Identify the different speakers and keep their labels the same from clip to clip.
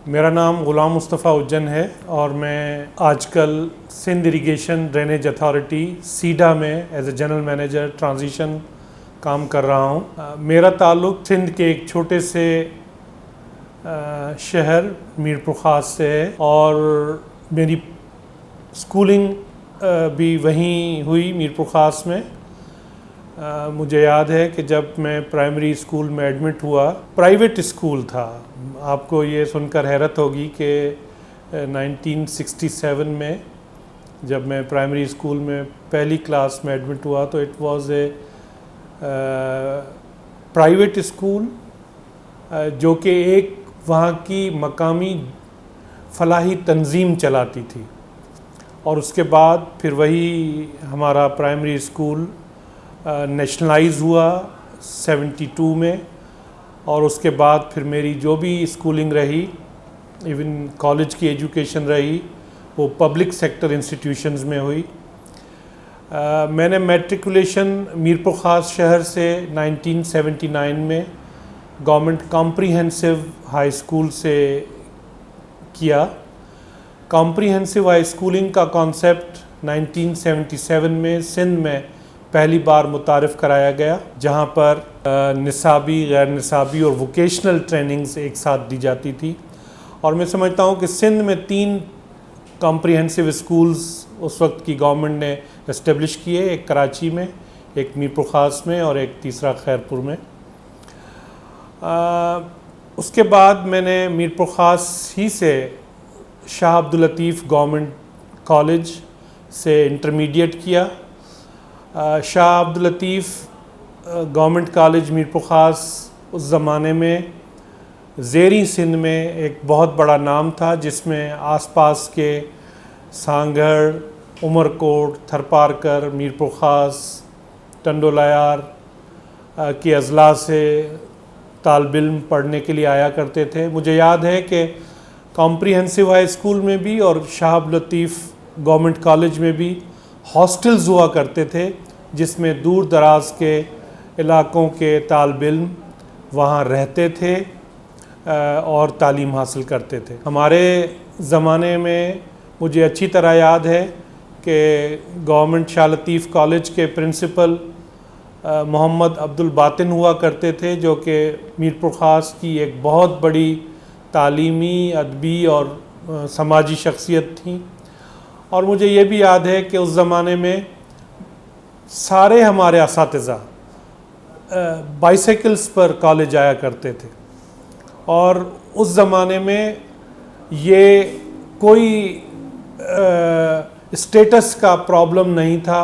Speaker 1: मेरा नाम ग़ुलाम मुस्तफ़ा उज्जैन है और मैं आजकल Sindh irrigation drainage authority SIDA में as a general manager transition काम कर रहा हूँ। मेरा ताल्लुक़ सिंध के एक छोटे से शहर मीरपुर ख़ास से है और मेरी स्कूलिंग भी वहीं हुई मीरपुर ख़ास में। मुझे याद है कि जब मैं प्राइमरी स्कूल में एडमिट हुआ, प्राइवेट स्कूल था। आपको ये सुनकर हैरत होगी कि 1967 में जब मैं प्राइमरी स्कूल में पहली क्लास में एडमिट हुआ तो it was a private school जो कि एक वहाँ की मकामी फलाही तंजीम चलाती थी। और उसके बाद फिर वही हमारा प्राइमरी स्कूल नेशनलाइज हुआ 72 में, और उसके बाद फिर मेरी जो भी स्कूलिंग रही, इवन कॉलेज की एजुकेशन रही, वो पब्लिक सेक्टर इंस्टीट्यूशंस में हुई। मैंने मैट्रिकुलेशन मीरपुर ख़ास शहर से 1979 में गवर्नमेंट कॉम्प्रिहेंसिव हाई स्कूल से किया। कॉम्प्रिहेंसिव हाई स्कूलिंग का कॉन्सेप्ट 1977 में सिंध में पहली बार मुतारिफ़ कराया गया, जहाँ पर निसाबी, गैर निसाबी और वोकेशनल ट्रेनिंग्स एक साथ दी जाती थी। और मैं समझता हूँ कि सिंध में 3 कॉम्प्रिहेंसिव स्कूल्स उस वक्त की गवर्नमेंट ने इस्टेब्लिश किए, एक कराची में, एक मीरपुर ख़ास में और एक तीसरा खैरपुर में। उसके बाद मैंने मीरपुर ख़ास ही से शाह अब्दुल लतीफ़ गवर्नमेंट कॉलेज से इंटरमीडिएट किया। शाह अब्दुल लतीफ़ गवर्नमेंट कॉलेज मीरपुर ख़ास उस ज़माने में ज़ेरी सिंध में एक बहुत बड़ा नाम था, जिसमें आसपास के सांगढ़, उमरकोट, थरपारकर, मीरपुर ख़ास, टंडोलायार के अज़ला से तालिब इल्म पढ़ने के लिए आया करते थे। मुझे याद है कि कॉम्प्रिहेंसिव हाई स्कूल में भी और शाह अब्दुल लतीफ़ गवर्नमेंट कॉलेज में भी हॉस्टल्स हुआ करते थे, जिसमें दूर दराज के इलाक़ों के तालिब इल्म वहाँ रहते थे और तालीम हासिल करते थे। हमारे ज़माने में मुझे अच्छी तरह याद है कि गवर्नमेंट शाह लतीफ़ कॉलेज के प्रिंसिपल मोहम्मद अब्दुल बातिन हुआ करते थे, जो कि मीरपुर ख़ास की एक बहुत बड़ी तालीमी, अदबी और समाजी शख्सियत थी। और मुझे ये भी याद है कि उस ज़माने में सारे हमारे असातिज़ा बाइसाइकिल्स पर कॉलेज आया करते थे, और उस ज़माने में ये कोई स्टेटस का प्रॉब्लम नहीं था।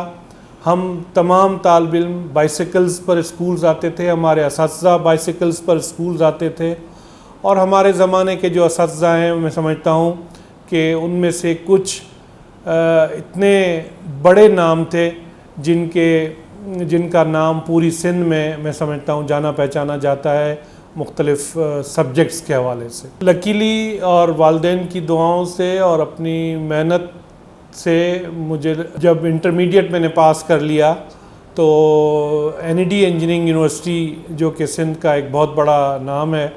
Speaker 1: हम तमाम तालिब इल्म बाइसाइकिल्स पर स्कूल्स आते थे, हमारे असातिज़ा बाइसाइकिल्स पर स्कूल्स आते थे। और हमारे ज़माने के जो असातिज़ा हैं, मैं समझता हूँ कि उनमें से कुछ इतने बड़े नाम थे जिनका नाम पूरी सिंध में, मैं समझता हूँ, जाना पहचाना जाता है मुख्तलिफ़ सब्जेक्ट्स के हवाले से। लकीली और वालिदैन की दुआओं से और अपनी मेहनत से मुझे जब इंटरमीडिएट मैंने पास कर लिया तो NED इंजीनियरिंग यूनिवर्सिटी, जो कि सिंध का एक बहुत बड़ा नाम है,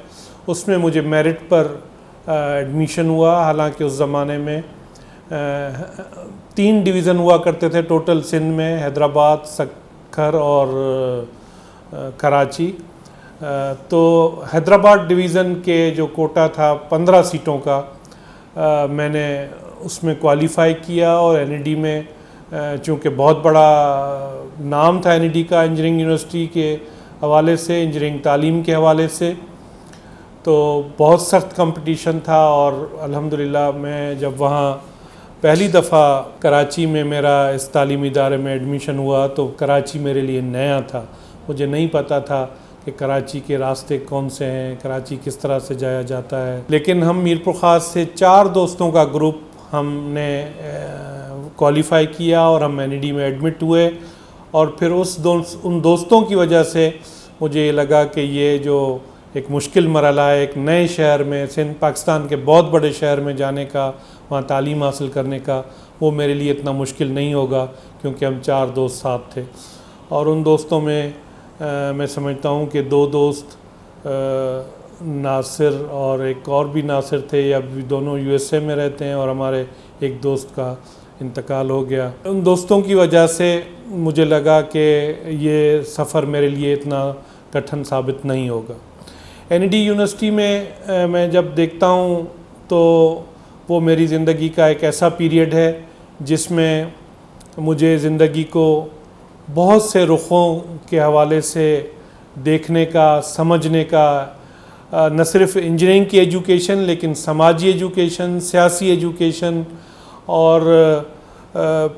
Speaker 1: उसमें मुझे मेरिट पर एडमिशन हुआ। हालांकि उस ज़माने में 3 डिवीज़न हुआ करते थे टोटल सिंध में, हैदराबाद, सक्खर और कराची। तो हैदराबाद डिवीज़न के जो कोटा था 15 सीटों का, मैंने उसमें क्वालिफ़ाई किया। और NED में चूँकि बहुत बड़ा नाम था NED का इंजीनियरिंग यूनिवर्सिटी के हवाले से, इंजीनियरिंग तालीम के हवाले से, तो बहुत सख्त कंपटीशन था। और अल्हम्दुलिल्लाह मैं जब वहाँ पहली दफ़ा कराची में मेरा इस तालीमी इदारे में एडमिशन हुआ तो कराची मेरे लिए नया था। मुझे नहीं पता था कि कराची के रास्ते कौन से हैं, कराची किस तरह से जाया जाता है। लेकिन हम मीरपुर ख़ास से 4 दोस्तों का ग्रुप हमने क्वालिफ़ाई किया और हम NED में एडमिट हुए। और फिर उन दोस्तों की वजह से मुझे ये लगा कि ये जो एक मुश्किल मरहला है, एक नए शहर में, सिंध पाकिस्तान के बहुत बड़े शहर में जाने का, वहाँ तालीम हासिल करने का, वो मेरे लिए इतना मुश्किल नहीं होगा, क्योंकि हम 4 दोस्त साथ थे। और उन दोस्तों में मैं समझता हूँ कि 2 दोस्त नासिर और एक और भी नासिर थे, अभी दोनों यूएसए में रहते हैं, और हमारे एक दोस्त का इंतकाल हो गया। उन दोस्तों की वजह से मुझे लगा कि ये सफ़र मेरे लिए इतना कठिन साबित नहीं होगा। एनईडी यूनिवर्सिटी में मैं जब देखता हूँ तो वो मेरी ज़िंदगी का एक ऐसा पीरियड है जिसमें मुझे ज़िंदगी को बहुत से रुखों के हवाले से देखने का, समझने का, न सिर्फ इंजीनियरिंग की एजुकेशन लेकिन समाजी एजुकेशन, सियासी एजुकेशन, और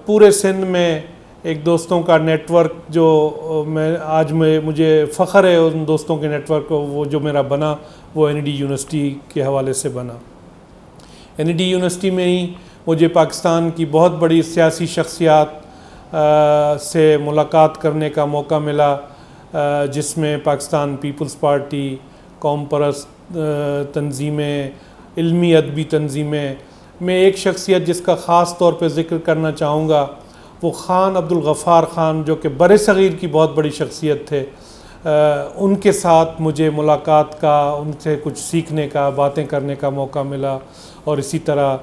Speaker 1: पूरे सिंध में एक दोस्तों का नेटवर्क जो मुझे फ़ख्र है उन दोस्तों के नेटवर्क को, वो जो मेरा बना वो एनईडी यूनिवर्सिटी के हवाले से बना। एनईडी यूनिवर्सिटी में ही मुझे पाकिस्तान की बहुत बड़ी सियासी शख्सियात से मुलाकात करने का मौका मिला, जिसमें पाकिस्तान पीपल्स पार्टी, कौम परस्त तंजीमें, इल्मी अदबी तंजीमें। मैं एक शख्सियत जिसका ख़ास तौर पे ज़िक्र करना चाहूँगा वो ख़ान अब्दुल गफ़ार ख़ान, जो कि बड़े सग़ीर की बहुत बड़ी शख्सियत थे। उनके साथ मुझे मुलाकात का, उनसे कुछ सीखने का, बातें करने का मौका मिला। और इसी तरह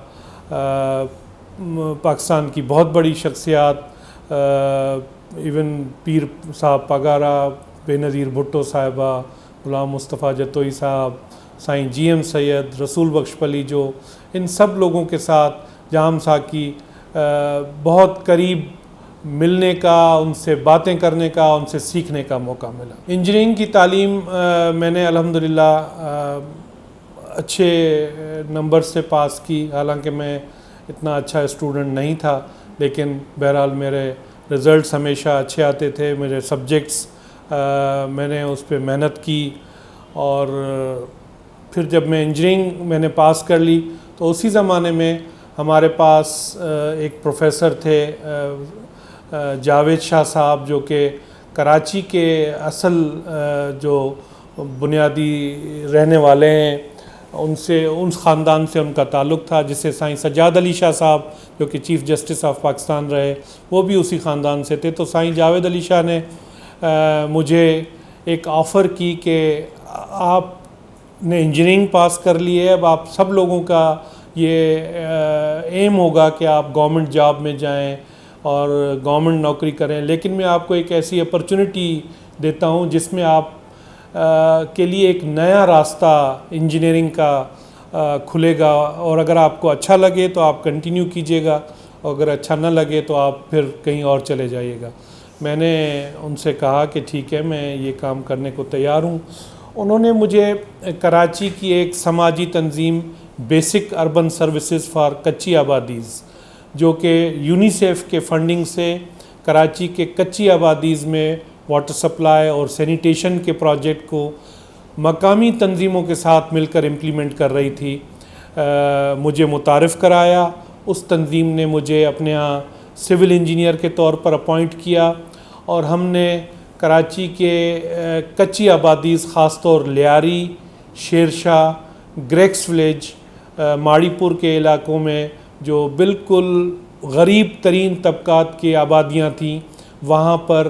Speaker 1: पाकिस्तान की बहुत बड़ी शख्सियात, इवन पीर साहब पगारा, बेनज़ीर भुट्टो साहिबा, गुलाम मुस्तफ़ा जतोई साहब, साईं GM सैयद, रसूल बख्शपली, जो इन सब लोगों के साथ जाम साकी बहुत करीब मिलने का, उनसे बातें करने का, उनसे सीखने का मौका मिला। इंजीनियरिंग की तालीम मैंने अल्हम्दुलिल्लाह अच्छे नंबर से पास की। हालांकि मैं इतना अच्छा स्टूडेंट नहीं था, लेकिन बहरहाल मेरे रिज़ल्ट्स हमेशा अच्छे आते थे। मेरे सब्जेक्ट्स मैंने उस पर मेहनत की, और फिर जब मैं इंजीनियरिंग मैंने पास कर ली तो उसी ज़माने में हमारे पास एक प्रोफेसर थे जावेद शाह साहब, जो कि कराची के असल जो बुनियादी रहने वाले हैं, उस ख़ानदान से उनका ताल्लुक़ था, जिससे साईं सज्जाद अली शाह साहब जो कि चीफ़ जस्टिस ऑफ पाकिस्तान रहे, वो भी उसी ख़ानदान से थे। तो साईं जावेद अली शाह ने मुझे एक ऑफ़र की कि आपने इंजीनियरिंग पास कर ली है, अब आप सब लोगों का ये एम होगा कि आप गवर्नमेंट जॉब में जाएं और गवर्नमेंट नौकरी करें, लेकिन मैं आपको एक ऐसी अपॉर्चुनिटी देता हूं जिसमें आप के लिए एक नया रास्ता इंजीनियरिंग का खुलेगा, और अगर आपको अच्छा लगे तो आप कंटिन्यू कीजिएगा, और अगर अच्छा ना लगे तो आप फिर कहीं और चले जाइएगा। मैंने उनसे कहा कि ठीक है, मैं ये काम करने को तैयार हूँ। उन्होंने मुझे कराची की एक समाजी तंजीम बेसिक अर्बन सर्विसेज फॉर कच्ची आबादीज़, जो कि यूनिसेफ के फंडिंग से कराची के कच्ची आबादीज़ में वाटर सप्लाई और सैनिटेशन के प्रोजेक्ट को मकामी तंजीमों के साथ मिलकर इम्प्लीमेंट कर रही थी, मुझे मुतारिफ़ कराया। उस तंजीम ने मुझे अपने यहाँ सिविल इंजीनियर के तौर पर अपॉइंट किया, और हमने कराची के कच्ची आबादीज़ ख़ास तौर लियारी, शेरशाह, ग्रेक्स विलेज, माड़ीपुर के इलाकों में जो बिल्कुल गरीब तरीन तबकात की आबादियाँ थीं, वहाँ पर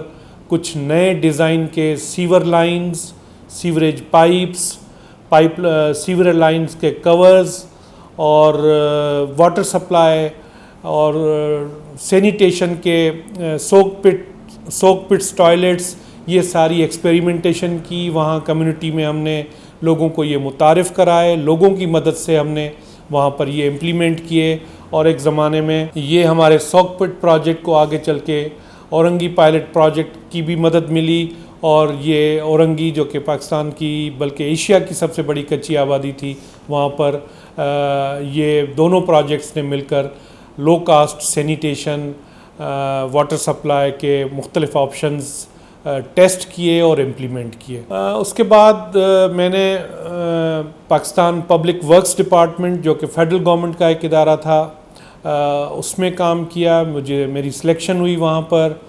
Speaker 1: कुछ नए डिज़ाइन के sewer lines, sewerage sewer lines के कवर्स, और वाटर सप्लाई और सैनिटेशन के सोक पिट्स टॉयलेट्स, ये सारी एक्सपेरिमेंटेशन की। वहाँ कम्युनिटी में हमने लोगों को ये मुतारिफ़ कराए, लोगों की मदद से हमने वहाँ पर ये इम्प्लीमेंट किए, और एक ज़माने में ये हमारे सोक पिट प्रोजेक्ट को आगे चल के औरंगी पायलट प्रोजेक्ट की भी मदद मिली, और ये औरंगी जो कि पाकिस्तान की बल्कि एशिया की सबसे बड़ी कच्ची आबादी थी, वहाँ पर ये दोनों प्रोजेक्ट्स ने मिलकर लो कास्ट सैनिटेशन, वाटर सप्लाई के मुख्तलिफ़ ऑप्शंस टेस्ट किए और इम्प्लीमेंट किए। उसके बाद मैंने पाकिस्तान पब्लिक वर्क्स डिपार्टमेंट, जो कि फ़ेडरल गवर्नमेंट का एक इदारा था, उसमें काम किया। मेरी सिलेक्शन हुई वहाँ पर।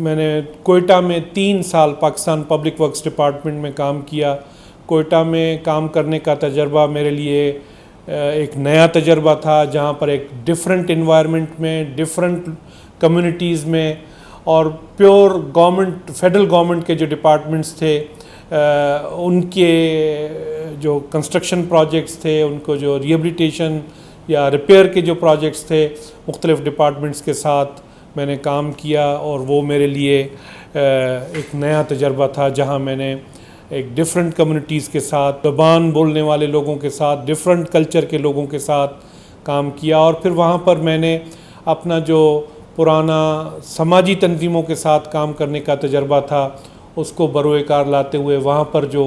Speaker 1: मैंने कोयटा में 3 साल पाकिस्तान पब्लिक वर्क्स डिपार्टमेंट में काम किया। कोयटा में काम करने का तजर्बा मेरे लिए एक नया तजर्बा था, जहाँ पर एक डिफरेंट इन्वायरमेंट में, डिफरेंट कम्युनिटीज़ में, और प्योर गवर्नमेंट, फेडरल गवर्नमेंट के जो डिपार्टमेंट्स थे उनके जो कंस्ट्रक्शन प्रोजेक्ट्स थे, उनको जो रिहेबिलिटेशन या रिपेयर के जो प्रोजेक्ट्स थे, मुख्तलिफ़ डिपार्टमेंट्स के साथ मैंने काम किया और वो मेरे लिए एक नया तजर्बा था, जहां मैंने एक डिफरेंट कम्युनिटीज़ के साथ, ज़बान बोलने वाले लोगों के साथ, डिफरेंट कल्चर के लोगों के साथ काम किया। और फिर वहाँ पर मैंने अपना जो पुराना समाजी तंजीमों के साथ काम करने का तजर्बा था उसको बरोएकार लाते हुए वहाँ पर जो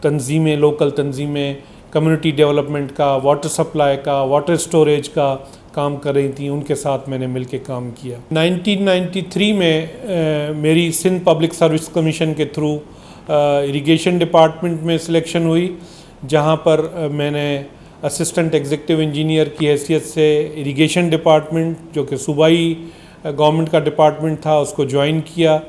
Speaker 1: तंजीमें, लोकल तंजीमें कम्युनिटी डेवलपमेंट का, वाटर सप्लाई का, वाटर स्टोरेज का काम कर रही थी, उनके साथ मैंने मिलके काम किया। 1993 में मेरी सिंध पब्लिक सर्विस कमीशन के थ्रू इरिगेशन डिपार्टमेंट में सिलेक्शन हुई, जहां पर मैंने असिस्टेंट एग्जीक्यूटिव इंजीनियर की हैसियत से इरिगेशन डिपार्टमेंट, जो कि सूबाई गवर्नमेंट का डिपार्टमेंट था, उसको ज्वाइन किया।